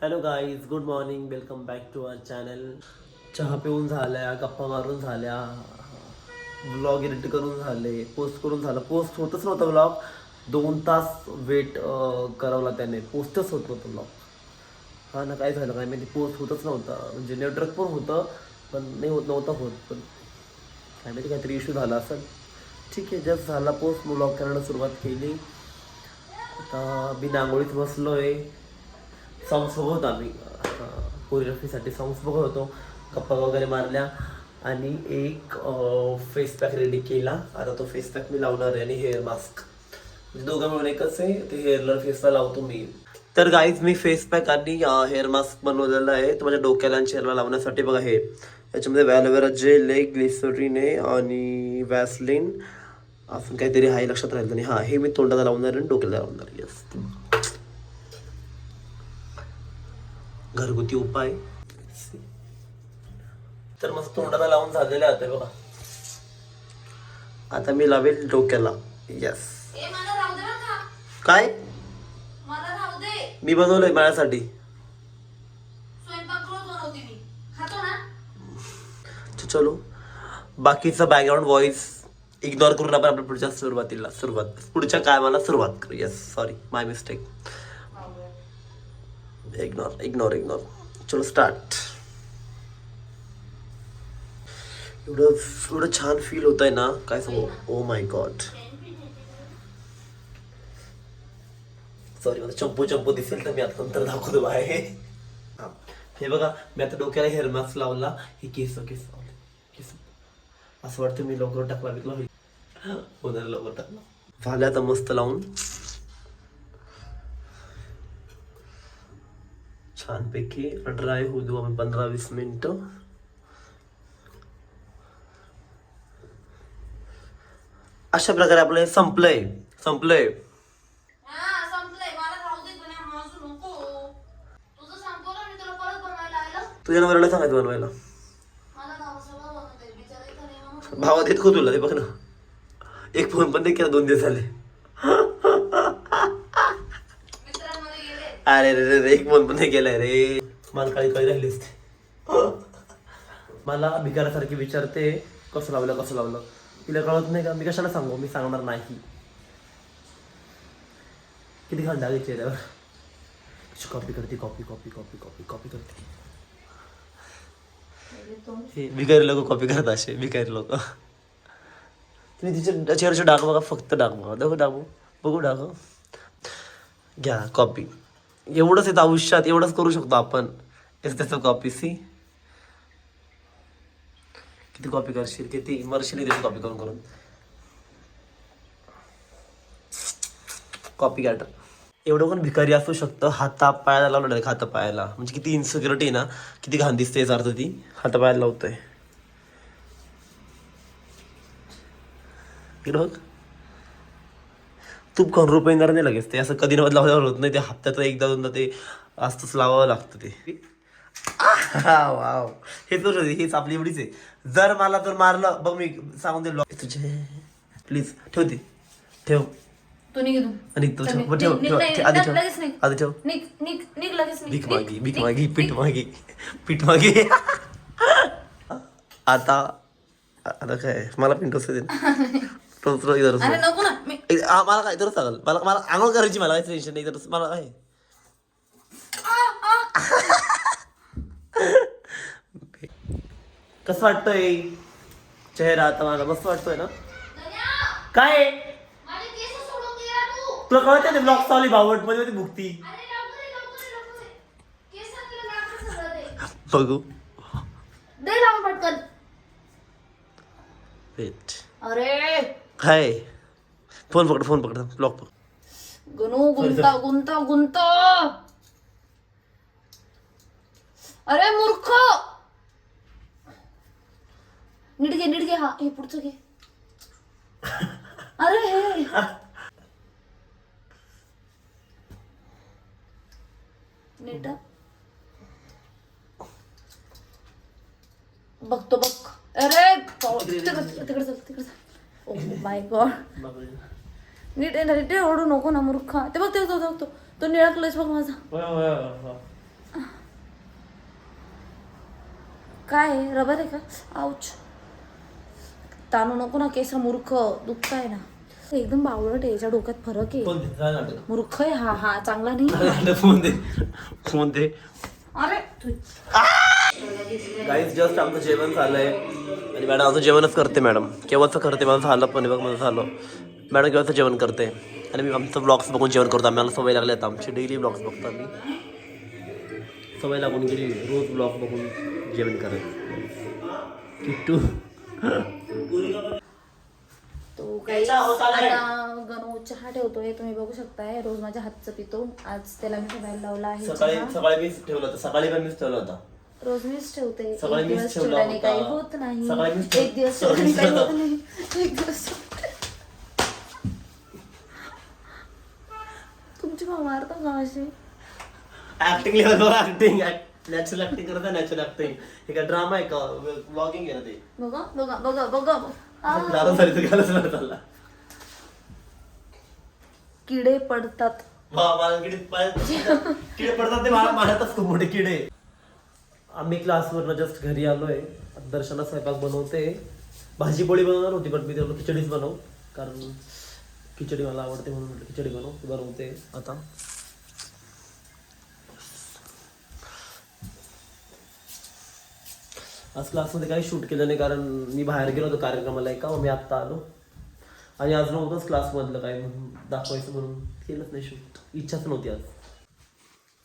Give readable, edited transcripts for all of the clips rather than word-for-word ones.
Hello guys, good morning, welcome back to our channel. चहा पिऊन झाल्या, गप्पा मारून झाल्या, व्लॉग एडिट करून झाले, पोस्ट करून झालं. पोस्ट होतच नव्हता व्लॉग, 2 तास वेट करावला त्याने, पोस्टच होत नव्हतं व्लॉग. हा ना, काय झालं काय माहिती, पोस्ट होतच नव्हता. म्हणजे नेटवर्क पण होतं पण नाही होत पण काय माहिती काहीतरी इश्यू झाला असेल. ठीक आहे, जस्ट झाला पोस्ट, व्लॉग करायला सुरुवात केली. आता बिना आंघोळीत बसलो आहे. सॉंग्स बघत होतो आम्ही, कोरिओग्राफीसाठी सॉंग्स बघत होतो, गप्पा वगैरे मारल्या आणि एक फेस पॅक रेडी केला. आता तो फेस पॅक मी लावणार आहे आणि हेअर मास्क, म्हणजे दोघं मिळून एकच आहे. ते हेअरला फेसला लावतो मी. तर गाईज, मी फेस पॅक आणि हेअर मास्क बनवलेला आहे. तो माझ्या डोक्याला आणि चेहऱ्याला लावण्यासाठी. बघा, हे याच्यामध्ये ॲलोवेरा जेल आहे, ग्लिसरीन आहे आणि वॅसलिन, असं काहीतरी आहे, लक्षात राहील. आणि हां, हे मी तोंडाला लावणार आणि डोक्याला लावणार. यस, घरगुती उपाय. तर मस्त तोंडाला लावून झालेले आहे बघा. आता मी लावेल डोक्याला. यस. काय मी बनवलंय माझ्यासाठी. चलो, बाकीचा बॅकग्राऊंड व्हॉइस इग्नोर करून आपण आपल्या पुढच्या कामाला सुरुवात करू. यस, सॉरी, माय मिस्टेक. इग्नोर. चलो, स्टार्ट. एवढं छान फील होत आहे ना, काय सांगू. Oh my God. सॉरी, मला चंपू दिसेल तर मी आता नंतर दाखवतो बाहेर. हा, हे बघा, मी आता डोक्याला हेअर मास्क लावला. हे केस असं वाटतं मी लवकर टाकला होणार, लवकर टाकला. झालं आता मस्त लावून छानपैकी ड्राय होऊ देऊ आपण 15-20 मिनिटं. अशा प्रकारे आपलं हे संपलंय. तुझ्या नवऱ्याला सांगायचं बनवायला. भावा देत को तुला, ते बघ ना, एक फोन पण नाही केला 2 दिवस झाले. अरे रे, एक फोन पण नाही केलाय रे. मला काही राहिली असते. मला भिकाऱ्यासारखी विचारते कसं लावलं. तिला कळत नाही का, मी कशाला सांगू, मी सांगणार नाही. किती घाल डागे चेहऱ्यावर. कॉपी करते. भिकारी लोक कॉपी करत, असे भिकारी लोक. तुम्ही तिच्या चेहऱ्याचे डाग बघा, फक्त डाग बघा. बघू डाग. घ्या कॉपी. एवढंच येतं आयुष्यात, एवढंच करू शकतो आपण. त्याचं कॉपी. किती कॉपी करशील, किती मरशील त्याची कॉपी करून. कॉपी कॅटर एवढं पण भिकारी असू शकतं. हातापायाला लावलं डायरेक्ट, हातापायाला. म्हणजे किती इन्सिक्युरिटी ना, किती घाण दिसते याचा अर्थ. ती हातापायाला लावतोय. बघ, तूप खाऊन रुपये येणार नाही लगेच. ते असं कधी नव्हतं लावल्यावर होत नाही. ते हप्त्यात 1-2दा ते असतंच लावावं लागतं ते. वाव, हेच आपली एवढीच आहे. जर मला तर मारलं बघ, मी सांगून दिलो तुझे. प्लीज ठेव. तू निघ. पीठ मागी. आता काय मला पिंटोस दे. नको ना. मला काय तर सांगाल, मला आंघोळ करायची, मला काही टेन्शन नाही. तर मला काय कसं वाटतंय चेहरा आता माझा? मस्त वाटतोय ना? काय तुला कळत ते ब्लॉग चालू भावट मध्ये होती भुक्ती. बघू वेट. अरे काय फोन पकड ब्लॉग पकड. गणू, गुंता. अरे मूर्ख, नीट घे. हा, हे पुढचं घे. अरे हे नीट बघतो. अरे तिकडे चल. ओ माय गॉड, नीट ओढू नको ना मूर्खा. ते बघ, तो निळा क्लच बघ माझा. काय आहे? रबर आहे का? आऊच. ताणू नको ना केस, मूर्ख दुःख आहे ना. एकदम बावळट आहे, याच्या डोक्यात फरक आहे. फोन दे, जा नाटक. मूर्ख आहे हा चांगला नाही. फोन दे, फोन दे. अरे गाईज जस्ट आमचं जेवण झालंय आणि मॅडम आमचं जेवणच करते. मॅडम केव्हाचं करते, माझं झालं पण बघ, माझं झालं. मॅडम केव्हाचं जेवण करते आणि मी आमचं ब्लॉग्स बघून जेवण करतो. आम्हाला सवय लागली आता, आमची डेली ब्लॉग्स बघतो आम्ही. सवय लागून गेली रोज ब्लॉग बघून जेवण करत. किट्टू तो काही आता गणू चहा ठेवतोय, तुम्ही बघू शकताय. रोज माझ्या हातचं पितो. आज त्याला मी ठेवायला लावला आहे चहा. सकाळी मीच ठेवला होता, सकाळी पण मीच ठेवला होता. रोज मीच ठेवते. सकाळी एक मीच दिवस ठेवला ठेवल्याने होता. काही होत नाही. सकाळी मीच एक दिवस ठेवल्याने काही होत नाही. एक दिवस तुमची भाऊ मारतो का अशी? ऍक्टिंग लेवल बघा, ऍक्टिंग नॅचरल ऍक्टिंग करत आहे. नॅचरल ऍक्टिंग हे काय ड्रामा आहे का? व्लॉगिंग आहे ना ते. बघा बघा बघा बघा. दारू झाली तर घालच नाही चालला. किडे पडतात. किडे पडतात ते माझ्यातच खूप मोठे किडे. आम्ही क्लासवरनं जस्ट घरी आलोय. दर्शना स्वयंपाक बनवते. भाजी पोळी बनवणार होती पण मी त्याला खिचडीच बनव, कारण खिचडी मला आवडते म्हणून म्हटलं खिचडी बनवते आता. आज क्लासमध्ये काही शूट केलं नाही, कारण मी बाहेर गेलो होतो कार्यक्रमाला एका, मी आत्ता आलो आणि आज नव्हतंच क्लासमधलं काय म्हणून दाखवायचं, म्हणून केलंच नाही शूट. इच्छाच नव्हती आज.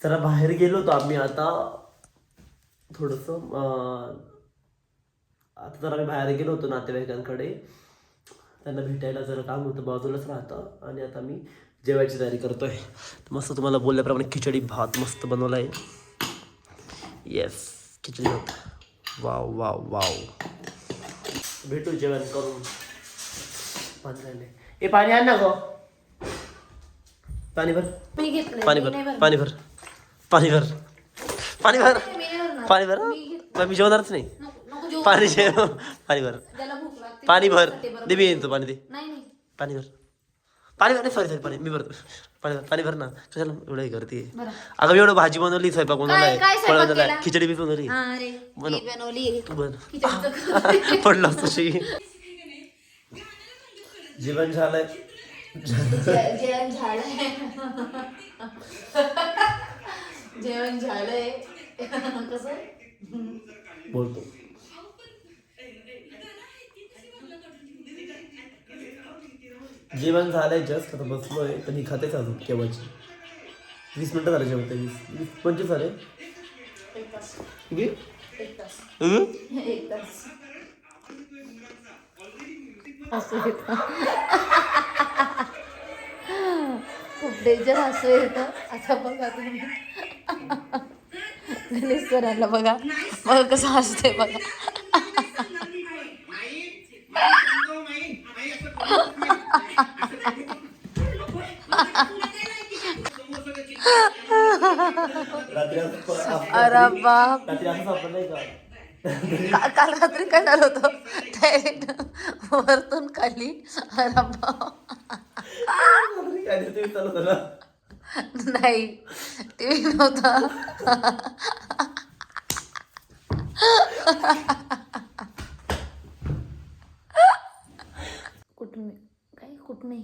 जरा बाहेर गेलो होतो आम्ही आता थोडंसं. आता जरा मी बाहेर गेलो होतो नातेवाईकांकडे, त्यांना भेटायला जरा काम होतं, बाजूलाच राहतं. आणि आता मी जेवायची तयारी करतोय. मस्त तुम्हाला बोलल्याप्रमाणे खिचडी भात मस्त बनवला आहे. येस, खिचडी भात. Wow wow wow. भेटू जेवण करून. पाणी राहिले. ए पाणी आण ना गो. पाणी भर. मी घेतलंय. पाणी भर. पाणी भर. पाणी भर. पाणी भर. पाणी भर. मी जेवणारच नाही. पाणी जेव. पाणी भर. पाणी भर. दे मी येईन, तू पाणी दे. पाणी भर. पाणी भर. सॉरी पाणी मी भरतो. पाणी भर. पाणी भर ना. कशाला एवढं हे करते? अगं मी एवढं भाजी बनवली, स्वयंपाक बनवलाय, फळं बनवलाय, खिचडी बी बनवली. तू बन. पडलं असतं. जेवण झालंय. जेवण झालंय. कसं बोलतो. जेवण झालंय जस्ट, आता बसलोय. पण ही खातेच अजून केव्हाची. 20 मिनिटं झाले जेवण. 20-25 झाले. खूप डेंजर हसू येतं. आता बघा तुम्ही गणेश सरांना बघा, बघा कसं हसते बघा. अरे बाप. काल रात्री काय झालं होतं, डायरेक्ट वरतून खाली. अरे बाप. नाही, टीव्ही नव्हता. कुछ नहीं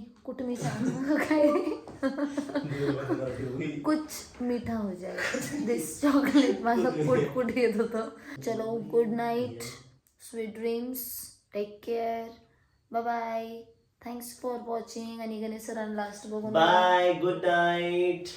कुछ मीठा हो जाए. दिस चॉकलेट माझं कुट येत होतं. चलो, good night, sweet dreams, take care, bye bye. Thanks for watching. आणि गणेश सरांना लास्ट बघून बाय, गुड नाईट.